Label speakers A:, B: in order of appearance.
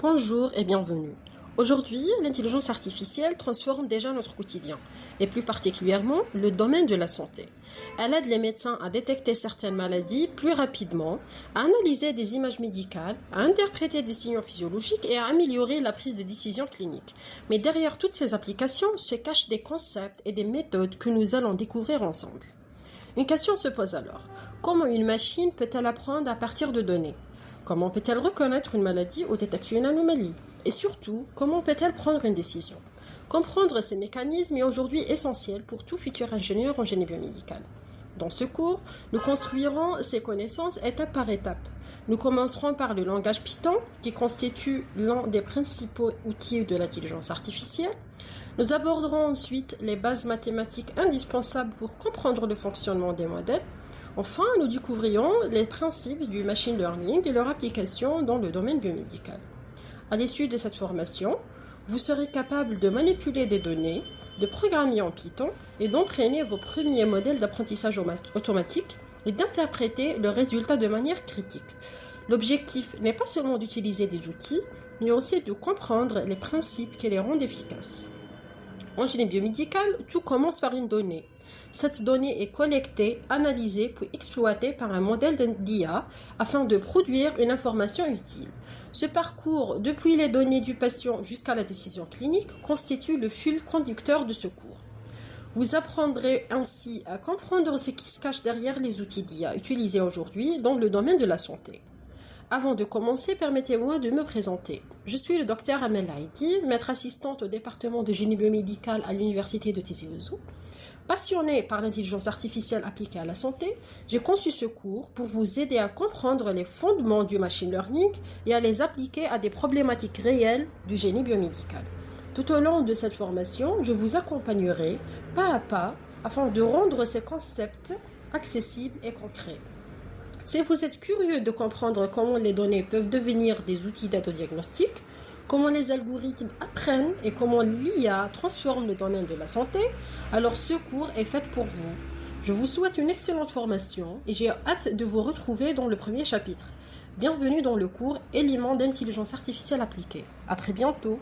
A: Bonjour et bienvenue. Aujourd'hui, l'intelligence artificielle transforme déjà notre quotidien, et plus particulièrement le domaine de la santé. Elle aide les médecins à détecter certaines maladies plus rapidement, à analyser des images médicales, à interpréter des signaux physiologiques et à améliorer la prise de décision clinique. Mais derrière toutes ces applications se cachent des concepts et des méthodes que nous allons découvrir ensemble. Une question se pose alors. Comment une machine peut-elle apprendre à partir de données ? Comment peut-elle reconnaître une maladie ou détecter une anomalie ? Et surtout, comment peut-elle prendre une décision ? Comprendre ces mécanismes est aujourd'hui essentiel pour tout futur ingénieur en génie biomédical. Dans ce cours, nous construirons ces connaissances étape par étape. Nous commencerons par le langage Python, qui constitue l'un des principaux outils de l'intelligence artificielle. Nous aborderons ensuite les bases mathématiques indispensables pour comprendre le fonctionnement des modèles. Enfin, nous découvrirons les principes du machine learning et leur application dans le domaine biomédical. À l'issue de cette formation, vous serez capable de manipuler des données, de programmer en Python et d'entraîner vos premiers modèles d'apprentissage automatique et d'interpréter le résultat de manière critique. L'objectif n'est pas seulement d'utiliser des outils, mais aussi de comprendre les principes qui les rendent efficaces. En génie biomédical, tout commence par une donnée. Cette donnée est collectée, analysée puis exploitée par un modèle d'IA afin de produire une information utile. Ce parcours, depuis les données du patient jusqu'à la décision clinique, constitue le fil conducteur de ce cours. Vous apprendrez ainsi à comprendre ce qui se cache derrière les outils d'IA utilisés aujourd'hui dans le domaine de la santé. Avant de commencer, permettez-moi de me présenter. Je suis le Dr Amel Laïdi, maître assistante au département de génie biomédical à l'université de Tizi Ouzou. Passionnée par l'intelligence artificielle appliquée à la santé, j'ai conçu ce cours pour vous aider à comprendre les fondements du machine learning et à les appliquer à des problématiques réelles du génie biomédical. Tout au long de cette formation, je vous accompagnerai pas à pas afin de rendre ces concepts accessibles et concrets. Si vous êtes curieux de comprendre comment les données peuvent devenir des outils d'aide au diagnostic, comment les algorithmes apprennent et comment l'IA transforme le domaine de la santé, alors ce cours est fait pour vous. Je vous souhaite une excellente formation et j'ai hâte de vous retrouver dans le premier chapitre. Bienvenue dans le cours Éléments d'intelligence artificielle appliquée. À très bientôt.